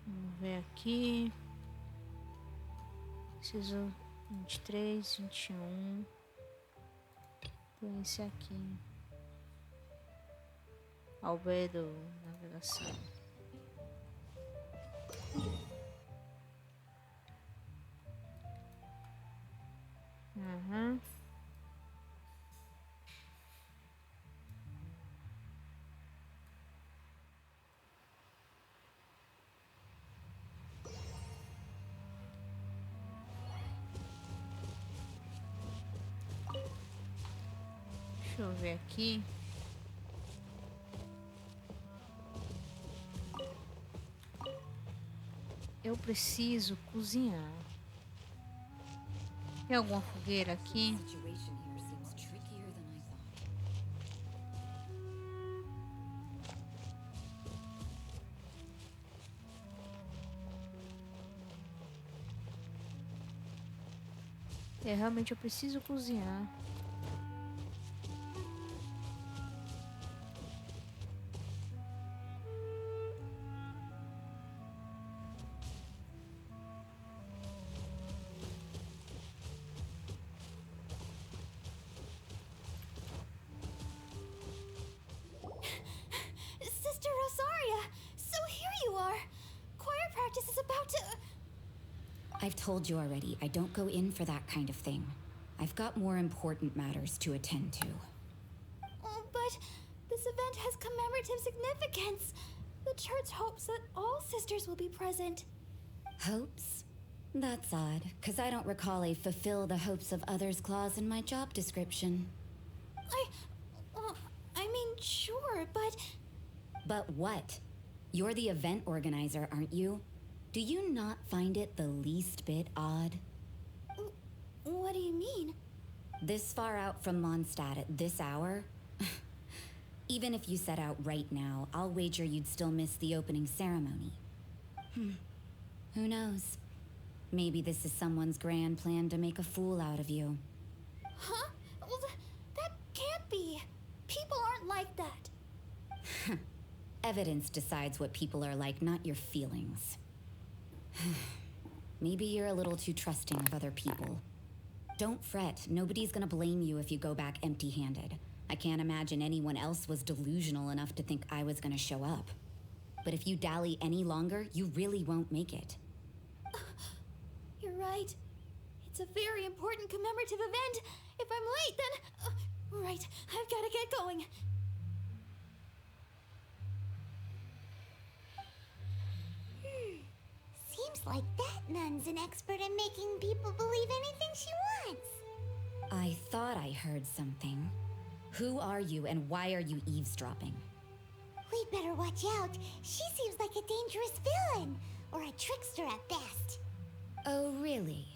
Vamos ver aqui. Preciso 23, 21. Tem esse aqui. Albedo, navegação. Uhum. Deixa eu ver aqui. Eu preciso cozinhar. Tem alguma fogueira aqui? Realmente eu preciso cozinhar. Sister Rosaria! So here you are! Choir practice is about to... I've told you already, I don't go in for that kind of thing. I've got more important matters to attend to. Oh, but this event has commemorative significance. The church hopes that all sisters will be present. Hopes? That's odd, because I don't recall a fulfill the hopes of others clause in my job description. I mean, sure, but... But what? You're the event organizer, aren't you? Do you not find it the least bit odd? What do you mean? This far out from Mondstadt at this hour? Even if you set out right now, I'll wager you'd still miss the opening ceremony. Who knows? Maybe this is someone's grand plan to make a fool out of you. Huh? Well, that can't be. People aren't like that. Evidence decides what people are like, not your feelings. Maybe you're a little too trusting of other people. Don't fret, nobody's gonna blame you if you go back empty-handed. I can't imagine anyone else was delusional enough to think I was gonna show up. But if you dally any longer, you really won't make it. You're right. It's a very important commemorative event. If I'm late, then... right, I've gotta get going. Seems like that nun's an expert in making people believe anything she wants. I thought I heard something. Who are you and why are you eavesdropping? We'd better watch out. She seems like a dangerous villain, or a trickster at best. Oh, really?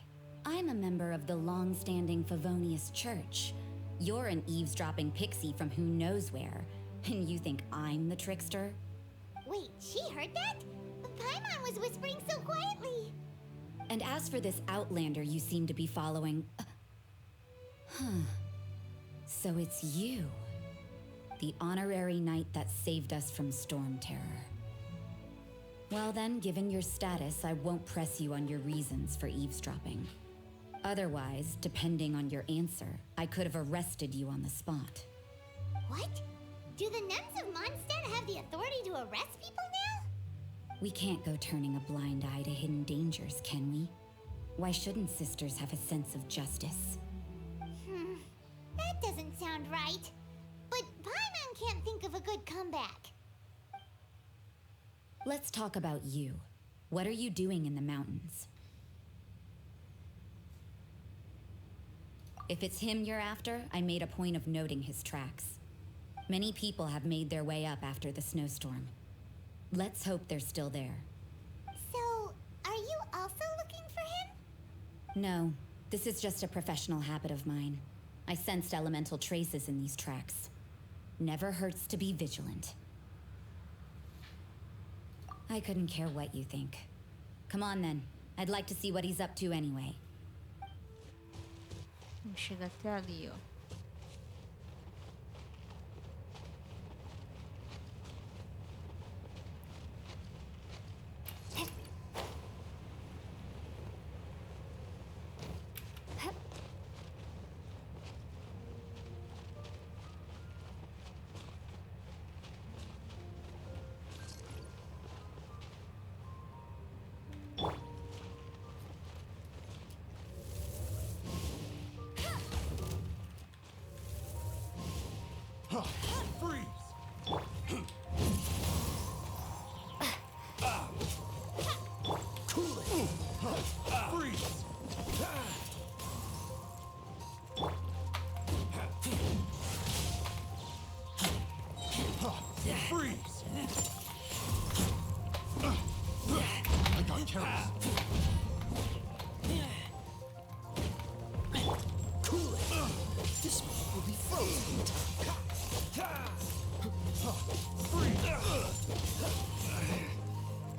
I'm a member of the long-standing Favonius Church. You're an eavesdropping pixie from who knows where, and you think I'm the trickster? Wait, she heard that? Paimon was whispering so quietly. And as for this outlander you seem to be following... So it's you. The honorary knight that saved us from storm terror. Well then, given your status, I won't press you on your reasons for eavesdropping. Otherwise, depending on your answer, I could have arrested you on the spot. What? Do the nuns of Mondstadt have the authority to arrest people now? We can't go turning a blind eye to hidden dangers, can we? Why shouldn't sisters have a sense of justice? That doesn't sound right. But Paimon can't think of a good comeback. Let's talk about you. What are you doing in the mountains? If it's him you're after, I made a point of noting his tracks. Many people have made their way up after the snowstorm. Let's hope they're still there. So, are you also looking for him? No, this is just a professional habit of mine. I sensed elemental traces in these tracks. Never hurts to be vigilant. I couldn't care what you think. Come on then. I'd like to see what he's up to anyway. Vamos chegar até ali, ó.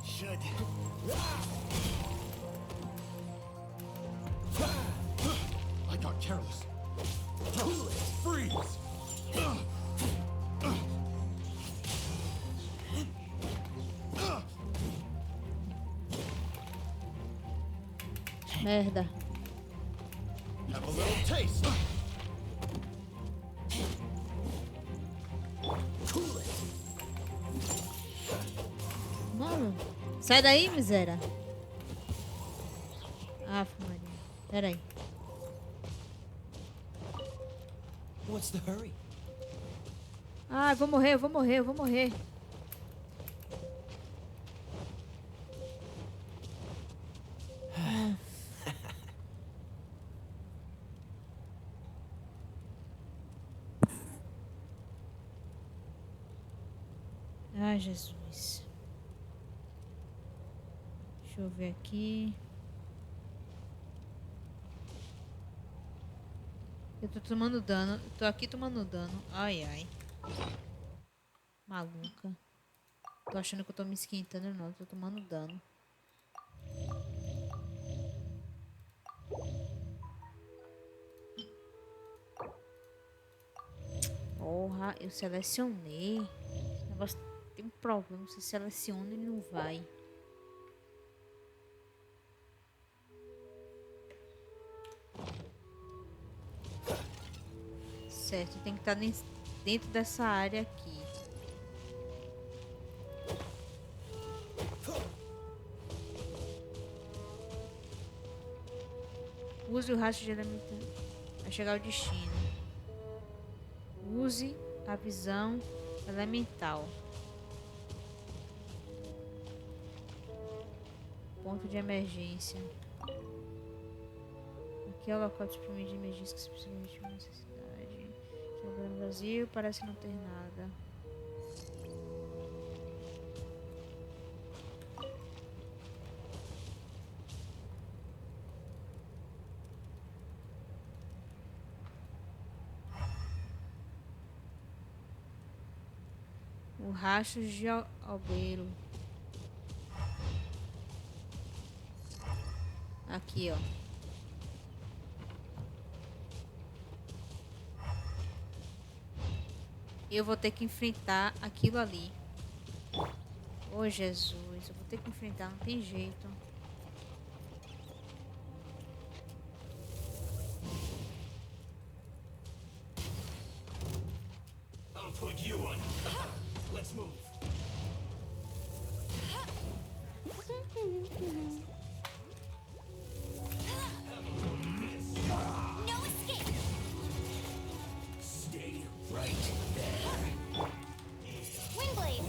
Should. I got careless. Freeze! Merda. Have a little taste. Mano, sai daí, miséria. Ah, Maria. Pera aí. What's the hurry? Ah, eu vou morrer, eu vou morrer, eu vou morrer. Ai, Jesus. Deixa eu ver aqui. Eu tô tomando dano. Eu tô aqui tomando dano. Ai, ai. Maluca. Tô achando que eu tô me esquentando, não. Eu tô tomando dano. Porra, eu selecionei. Esse negócio tem um problema. Você seleciona e não vai. Certo, tem que estar dentro dessa área aqui. Use o rastro de elemento a chegar ao destino. Use a visão elemental. Ponto de emergência. Aqui é o local disponível de emergência que se precisa de uma necessidade. Jogando vazio, parece não ter nada. O rastro de Albedo. Aqui, ó. Eu vou ter que enfrentar aquilo ali. Oh, Jesus. Eu vou ter que enfrentar, não tem jeito. I'll put you on. Let's move. No escape! Stay right there. Windblade!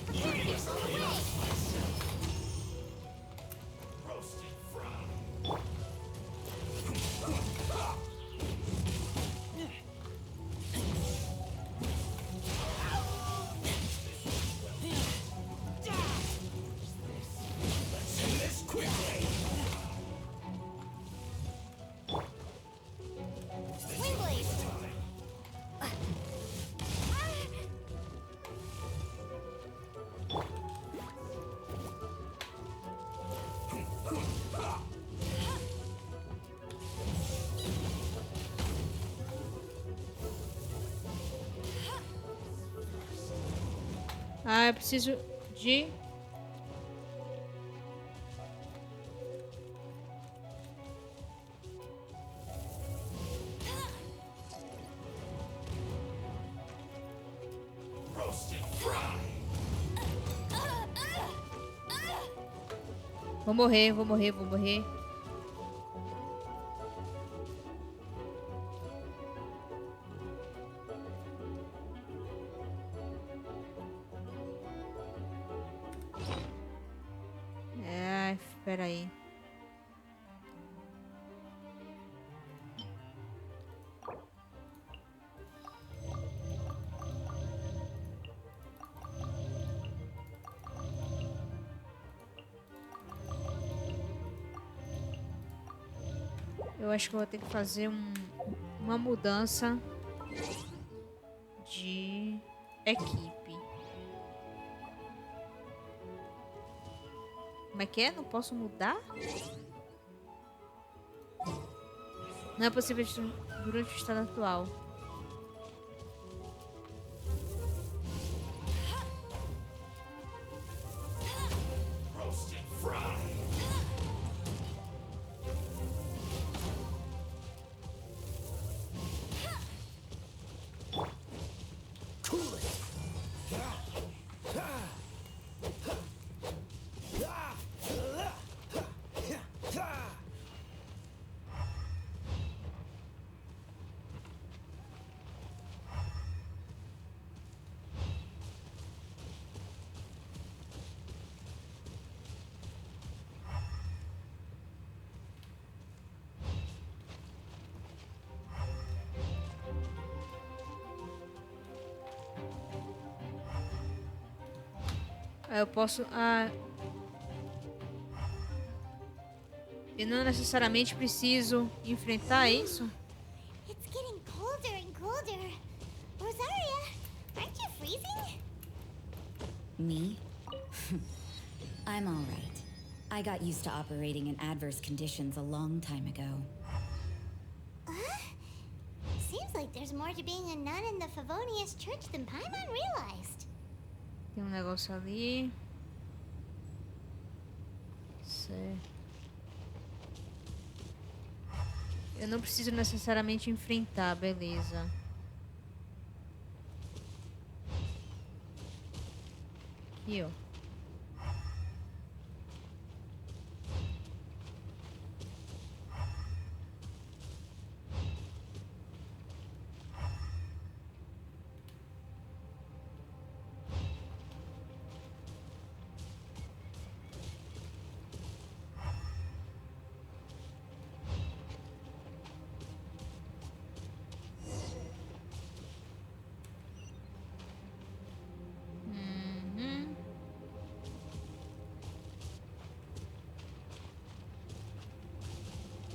Preparedness on the way! Roasted fry. Let's do this quickly. Windblade! Ah, eu preciso de... Roasted fry. Vou morrer, vou morrer, vou morrer. É, espera aí. Eu acho que eu vou ter que fazer uma mudança de equipe. Como é que é? Não posso mudar? Não é possível durante o estado atual. Roasted fry. Cool it. Eu posso... eu não necessariamente preciso enfrentar isso. It's getting colder and colder. Rosaria, aren't you freezing? Me? I'm all right. I got used to operating in adverse conditions a long time ago. Seems like there's more to being a nun in the Favonius Church than Paimon realized. Tem um negócio ali. Certo. Eu não preciso necessariamente enfrentar, beleza. Aqui, ó.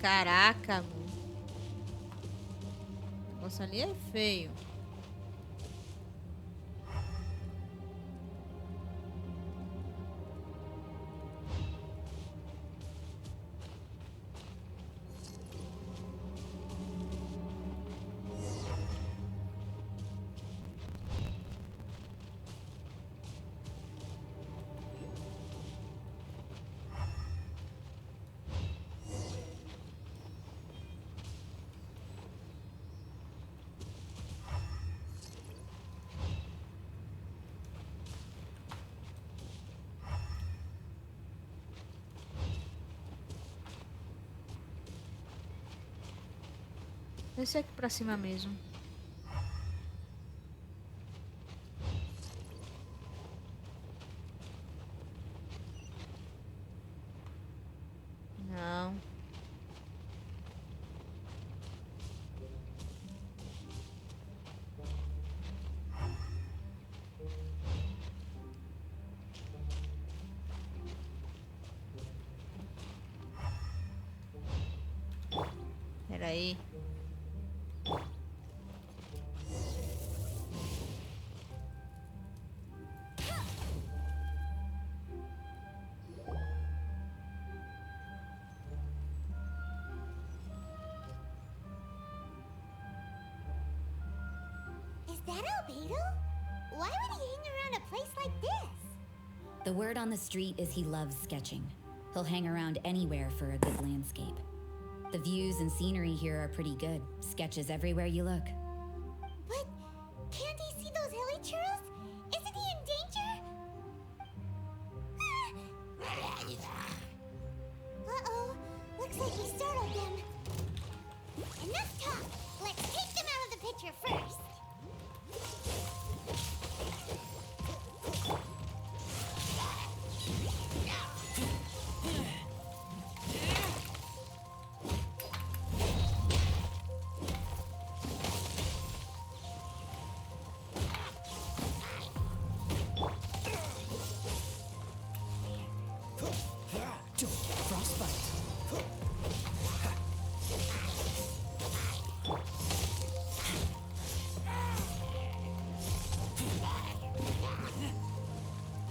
Caraca, mano. O negócio ali é feio. Esse aqui pra cima mesmo. Não. Peraí. Is that Albedo? Why would he hang around a place like this? The word on the street is he loves sketching. He'll hang around anywhere for a good landscape. The views and scenery here are pretty good. Sketches everywhere you look. But can't he see those hilly churros? Isn't he in danger? Uh-oh. Looks like we startled them. Enough talk. Let's take them out of the picture first.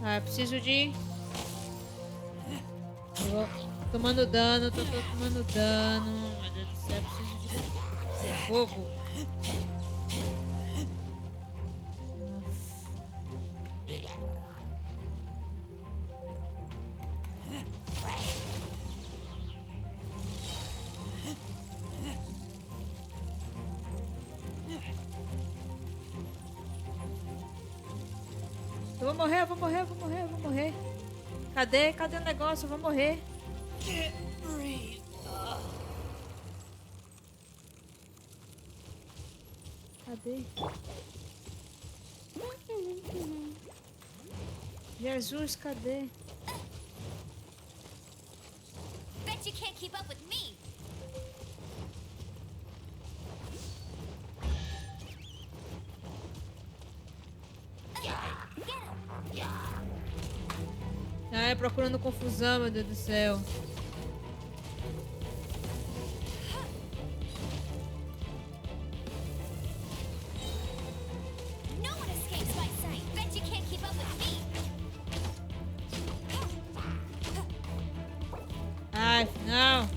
Ah, eu preciso de... Eu vou tomando dano, tô tomando dano. Meu Deus do céu, eu preciso de fogo. Eu vou morrer, eu vou morrer, eu vou morrer, eu vou morrer. Cadê? Cadê o negócio? Eu vou morrer. Cadê? Jesus, cadê? Bet you can't keep up with me. Ah, procurando confusão, meu Deus do céu. No one escapes my sight. Bet you can't keep up with me. Ai, não.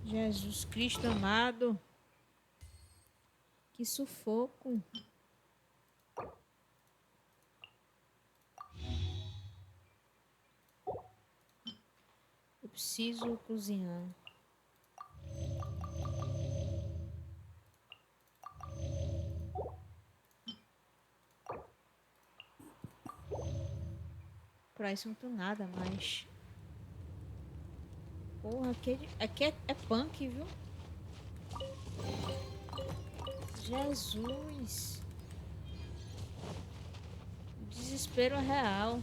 Jesus Cristo amado. Que sufoco. Eu preciso cozinhar. Pra isso não tenho nada mais. Porra, aqui é punk, viu? Jesus. O desespero é real.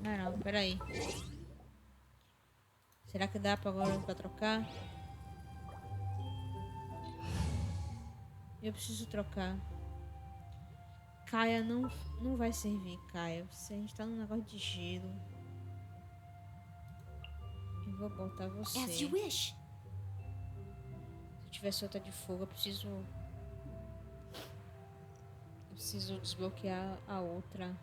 Não, peraí. Será que dá pra agora pra trocar? Eu preciso trocar. Caia não vai servir, Caia. A gente tá num negócio de gelo. Eu vou botar você. As you wish. Se eu tivesse outra de fogo, eu preciso desbloquear a outra.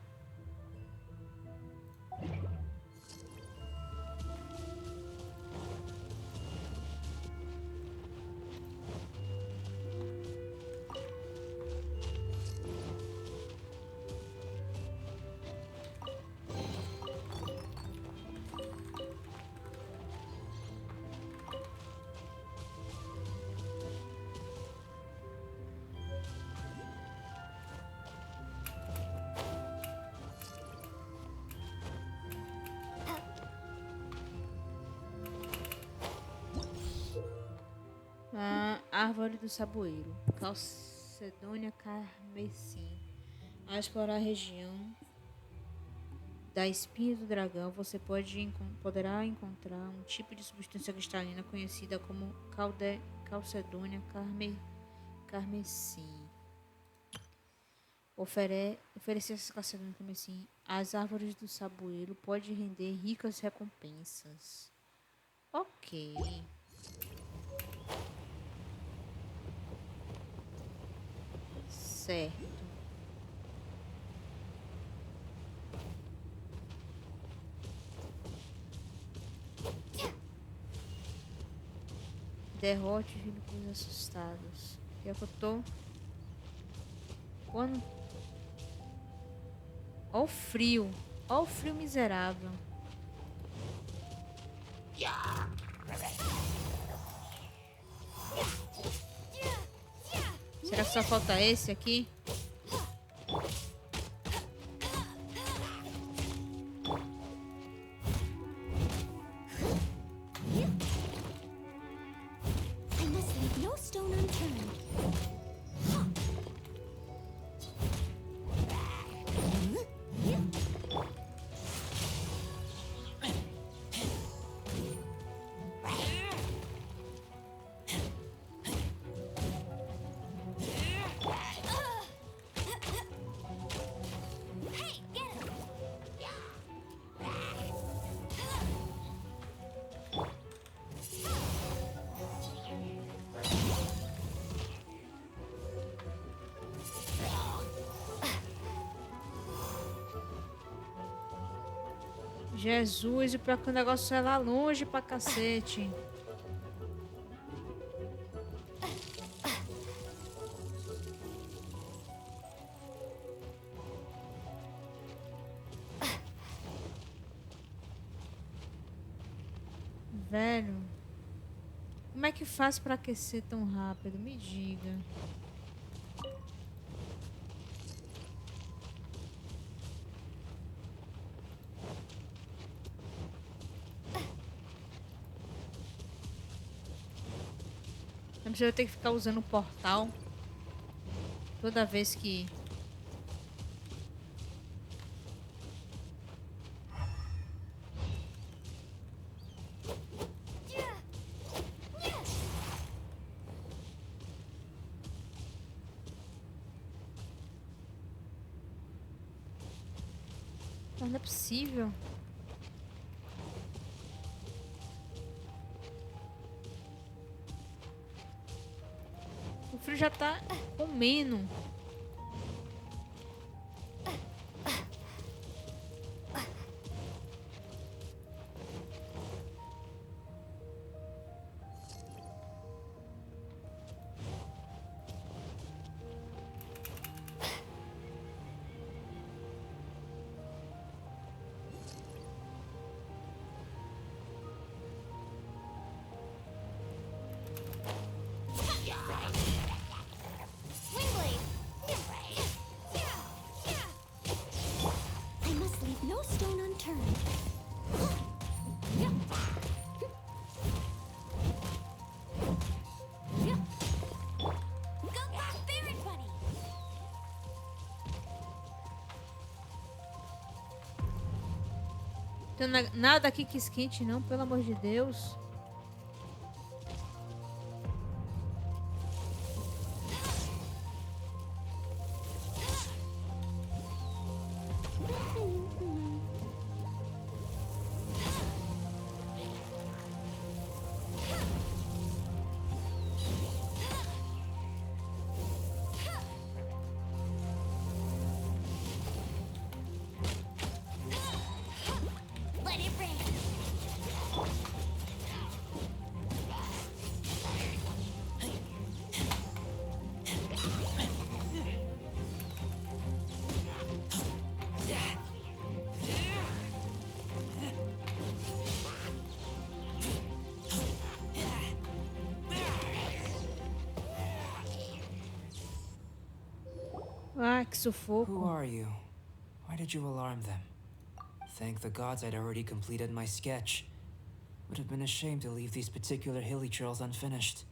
Árvore do Saboeiro, Calcedônia carmesim. Ao explorar a região da espinha do dragão, você poderá encontrar um tipo de substância cristalina conhecida como Calcedônia carmesim. Oferecer essa Calcedônia carmesim às árvores do Saboeiro pode render ricas recompensas. Ok. Certo. Derrote os inimigos assustados. Que é que eu tô? Quando? Ó o frio. Ó o frio miserável. Só falta esse aqui. I must leave no stone unturned. Hey, get him! Jesus, e pior que o negócio é lá longe pra cacete. Velho, como é que faz pra aquecer tão rápido? Me diga. Eu preciso ter que ficar usando o portal toda vez que... Mas não é possível. O frio já tá comendo. Wingblade! I must leave no stone unturned. Go barbarian bunny! Tem nada aqui que esquente não, pelo amor de Deus. Let it rain! Ah, que Who sufoco. are you? Why did you alarm them? Thank the gods I'd already completed my sketch. Would have been a shame to leave these particular hilly trails unfinished.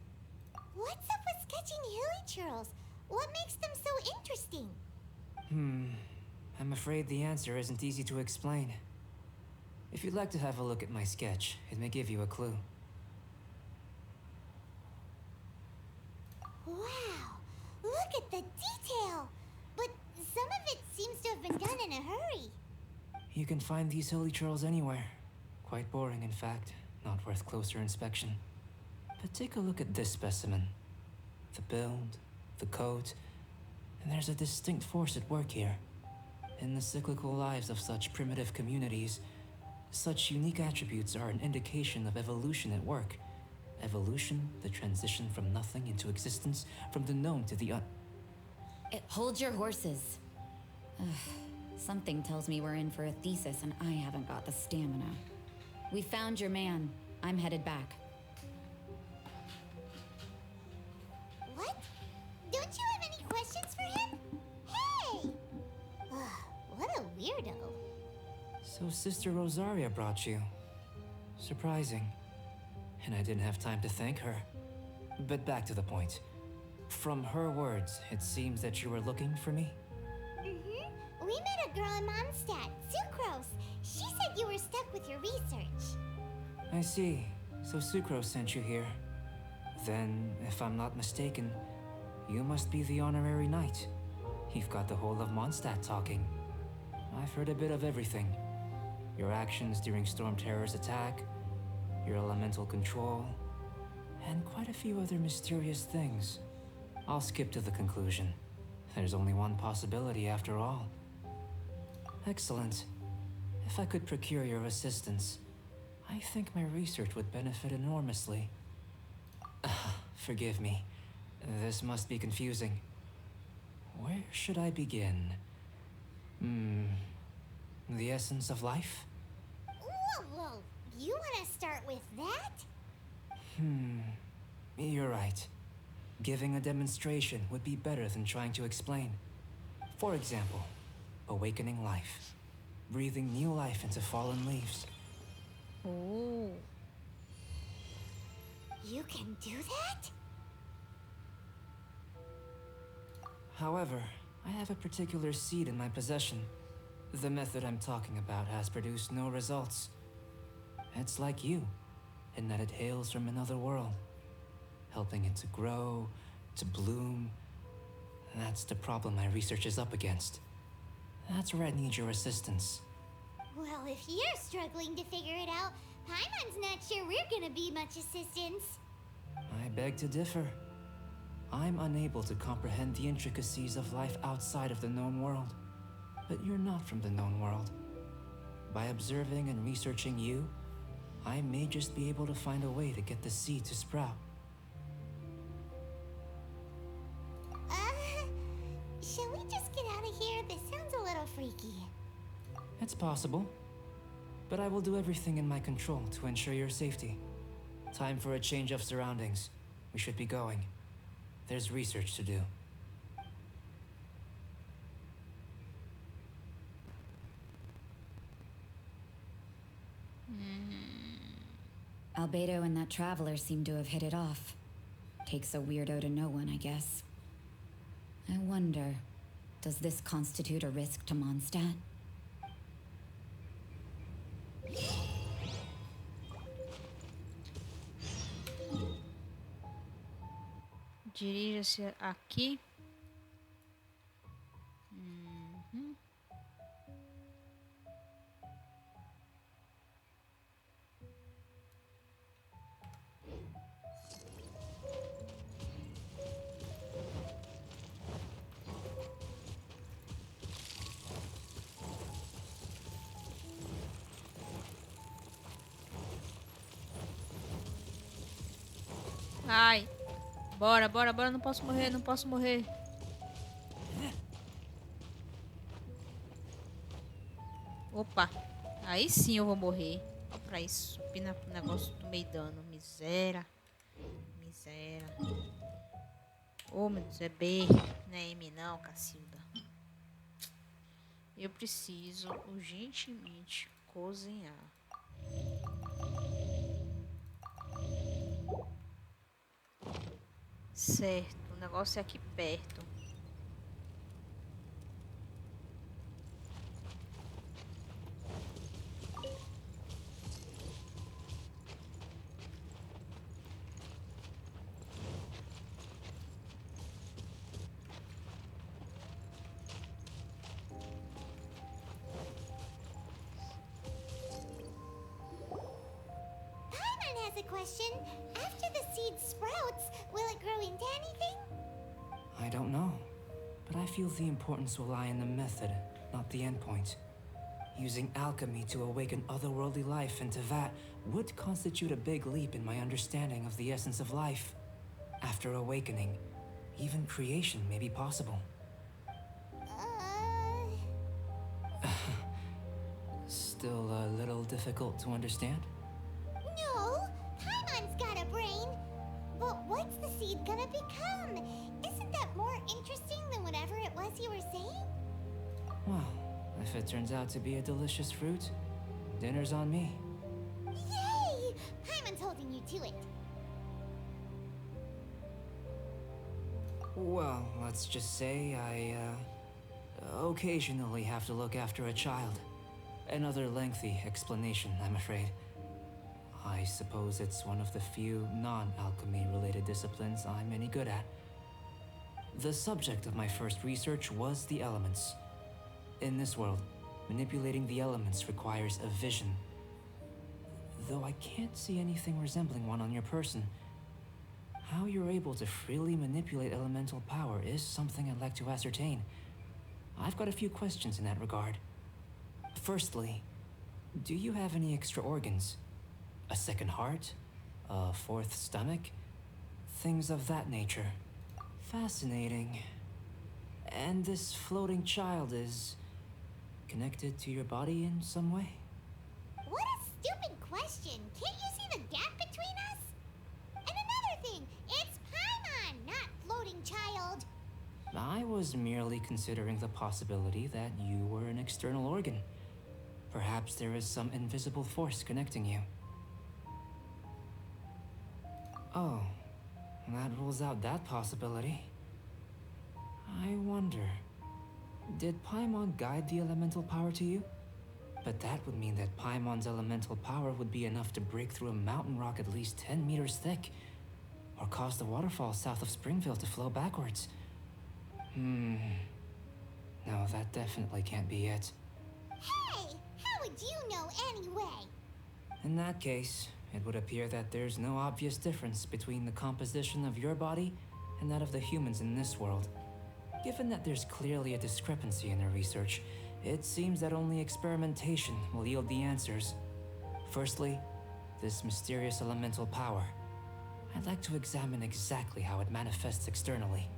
What's up with sketching hilly churls? What makes them so interesting? I'm afraid the answer isn't easy to explain. If you'd like to have a look at my sketch, it may give you a clue. Wow, look at the detail! But some of it seems to have been done in a hurry. You can find these hilly trails anywhere. Quite boring, in fact. Not worth closer inspection. But take a look at this specimen. The build, the coat, and there's a distinct force at work here. In the cyclical lives of such primitive communities, such unique attributes are an indication of evolution at work. Evolution, the transition from nothing into existence, from the known to the Hold your horses. Ugh, something tells me we're in for a thesis and I haven't got the stamina. We found your man. I'm headed back. What? Don't you have any So Sister Rosaria brought you. Surprising. And I didn't have time to thank her. But back to the point. From her words, it seems that you were looking for me? Mm-hmm. We met a girl in Mondstadt, Sucrose. She said you were stuck with your research. I see. So Sucrose sent you here. Then, if I'm not mistaken, you must be the honorary knight. You've got the whole of Mondstadt talking. I've heard a bit of everything. Your actions during Storm Terror's attack, your elemental control, and quite a few other mysterious things. I'll skip to the conclusion. There's only one possibility after all. Excellent. If I could procure your assistance, I think my research would benefit enormously. Forgive me. This must be confusing. Where should I begin? The essence of life? Whoa. You want to start with that? You're right. Giving a demonstration would be better than trying to explain. For example, awakening life. Breathing new life into fallen leaves. Oh. You can do that? However, I have a particular seed in my possession. The method I'm talking about has produced no results. It's like you, in that it hails from another world. Helping it to grow, to bloom. That's the problem my research is up against. That's where I need your assistance. Well, if you're struggling to figure it out, Paimon's not sure we're gonna be much assistance. I beg to differ. I'm unable to comprehend the intricacies of life outside of the known world. But you're not from the known world. By observing and researching you, I may just be able to find a way to get the seed to sprout. Shall we just get out of here? This sounds a little freaky. It's possible. But I will do everything in my control to ensure your safety. Time for a change of surroundings. We should be going. There's research to do. Albedo and that traveler seem to have hit it off. Takes a weirdo to know one, I guess. I wonder, does this constitute a risk to Mondstadt? Dirija-se aqui. Ai. Bora, não posso morrer. Opa. Aí sim eu vou morrer. Olha pra isso. Subir no negócio do meio dano. Miséria. Oh, meu Deus, é B. Não é M não, Cacilda. Eu preciso urgentemente cozinhar. Certo, o negócio é aqui perto. Paimon has a question. After the seed sprouts, will it grow into anything? I don't know. But I feel the importance will lie in the method, not the endpoint. Using alchemy to awaken otherworldly life into that would constitute a big leap in my understanding of the essence of life. After awakening, even creation may be possible. Still a little difficult to understand? No, Paimon's got a brain. But what's the seed gonna become? Isn't that more interesting than whatever it was you were saying? Well, If it turns out to be a delicious fruit, dinner's on me. Yay! Paimon's holding you to it. Well, let's just say I, occasionally have to look after a child. Another lengthy explanation, I'm afraid. I suppose it's one of the few non-alchemy related disciplines I'm any good at. The subject of my first research was the elements. In this world, manipulating the elements requires a vision. Though I can't see anything resembling one on your person, how you're able to freely manipulate elemental power is something I'd like to ascertain. I've got a few questions in that regard. Firstly, do you have any extra organs? A second heart? A fourth stomach? Things of that nature. Fascinating. And this floating child is connected to your body in some way? What a stupid question. Can't you see the gap between us? And another thing, it's Paimon, not floating child. I was merely considering the possibility that you were an external organ. Perhaps there is some invisible force connecting you. Oh, that rules out that possibility. I wonder, did Paimon guide the elemental power to you? But that would mean that Paimon's elemental power would be enough to break through a mountain rock at least 10 meters thick, or cause the waterfall south of Springville to flow backwards. No, that definitely can't be it. Hey, how would you know anyway? In that case, it would appear that there's no obvious difference between the composition of your body and that of the humans in this world. Given that there's clearly a discrepancy in their research, it seems that only experimentation will yield the answers. Firstly, this mysterious elemental power. I'd like to examine exactly how it manifests externally.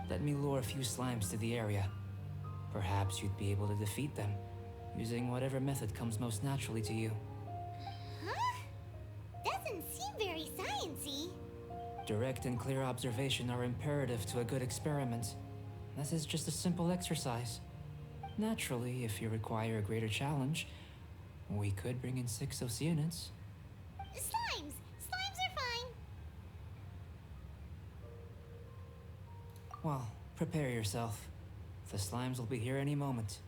Let me lure a few slimes to the area. Perhaps you'd be able to defeat them, using whatever method comes most naturally to you. Huh? Doesn't seem very sciencey. Direct and clear observation are imperative to a good experiment. This is just a simple exercise. Naturally, if you require a greater challenge, we could bring in 6 Oceanids. Slimes! Slimes are fine. Well, prepare yourself. The slimes will be here any moment.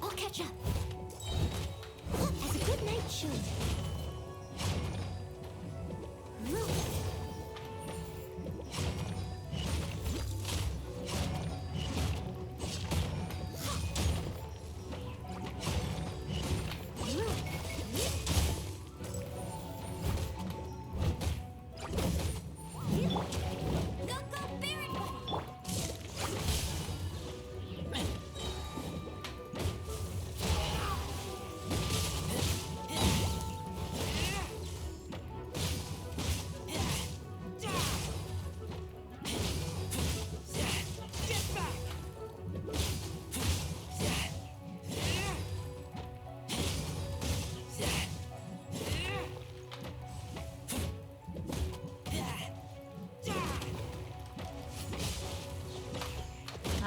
I'll catch up. As a good knight should. Don't go Baron!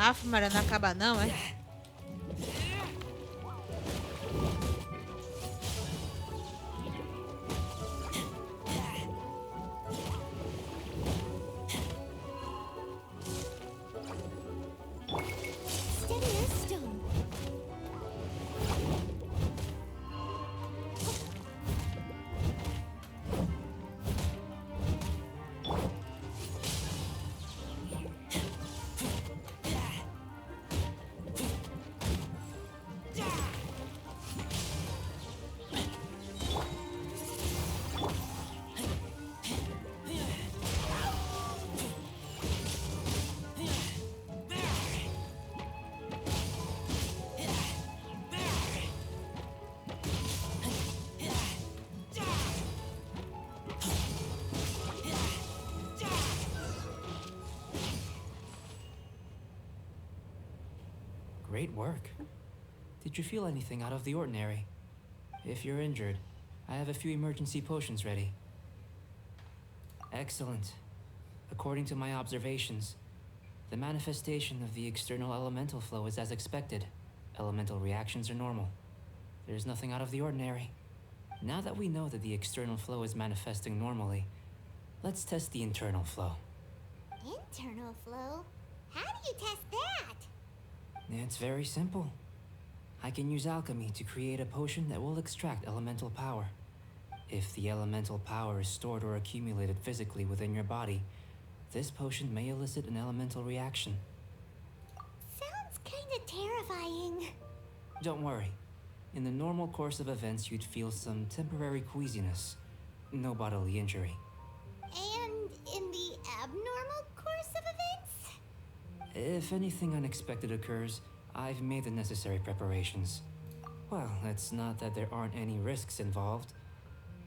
Aff, Maria, não acaba não, é? Steady as stone. Great work. Did you feel anything out of the ordinary? If you're injured, I have a few emergency potions ready. Excellent. According to my observations, the manifestation of the external elemental flow is as expected. Elemental reactions are normal. There's nothing out of the ordinary. Now that we know that the external flow is manifesting normally, let's test the internal flow. Internal flow? How do you test that? It's very simple. I can use alchemy to create a potion that will extract elemental power. If the elemental power is stored or accumulated physically within your body, this potion may elicit an elemental reaction. Sounds kinda terrifying. Don't worry. In the normal course of events, you'd feel some temporary queasiness. No bodily injury. And in the abnormal course of events? If anything unexpected occurs, I've made the necessary preparations. Well, it's not that there aren't any risks involved,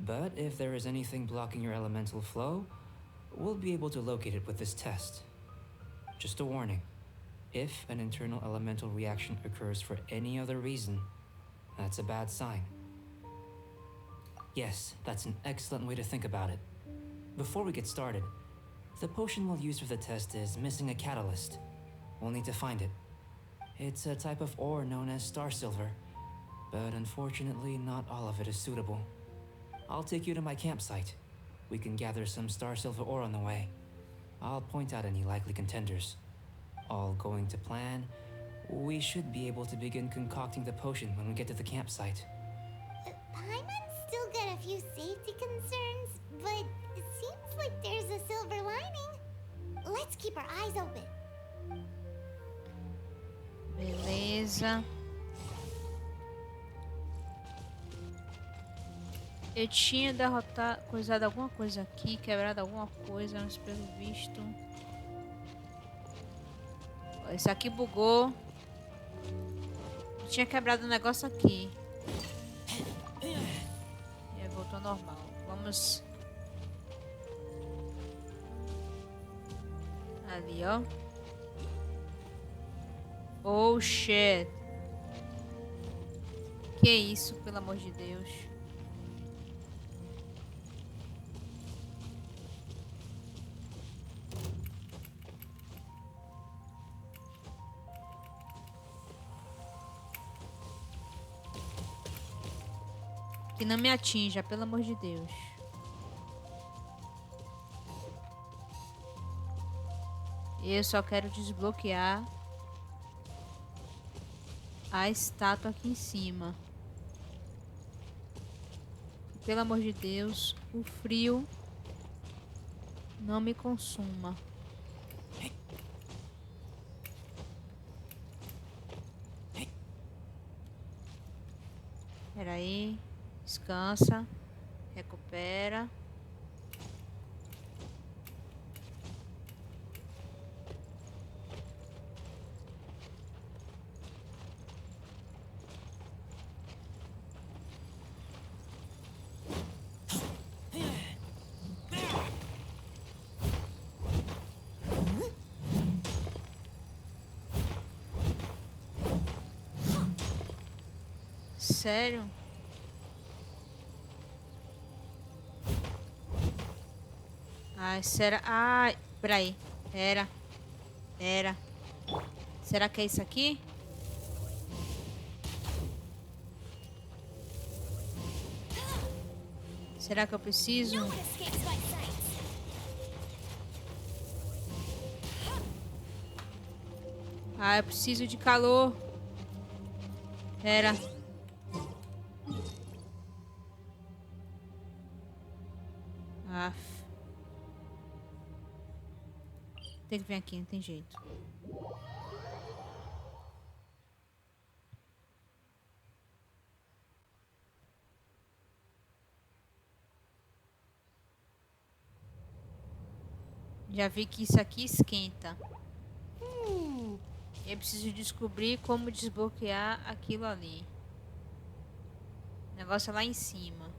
but if there is anything blocking your elemental flow, we'll be able to locate it with this test. Just a warning. If an internal elemental reaction occurs for any other reason, that's a bad sign. Yes, that's an excellent way to think about it. Before we get started, the potion we'll use for the test is missing a catalyst. We'll need to find it. It's a type of ore known as star silver, but unfortunately not all of it is suitable. I'll take you to my campsite. We can gather some star silver ore on the way. I'll point out any likely contenders. All going to plan, we should be able to begin concocting the potion when we get to the campsite. Paimon's still got a few safety concerns, but it seems like there's a silver lining. Let's keep our eyes open. Beleza. Eu tinha derrotado, coisado alguma coisa aqui, quebrado alguma coisa, mas pelo visto. Esse aqui bugou. Eu tinha quebrado um negócio aqui. E aí voltou ao normal. Vamos. Ali, ó. Oh shit. Que isso, pelo amor de Deus. Que não me atinja, pelo amor de Deus. Eu só quero desbloquear a estátua aqui em cima. Pelo amor de Deus, o frio não me consuma. Espera aí. Descansa. Recupera. Sério? Ai, será? Ai, peraí. Era. Será que é isso aqui? Será que eu preciso? No one escapes my sight. Ah, eu preciso de calor. Era. Aff. Tem que vir aqui, não tem jeito. Já vi que isso aqui esquenta. Eu preciso descobrir como desbloquear aquilo ali. O negócio é lá em cima.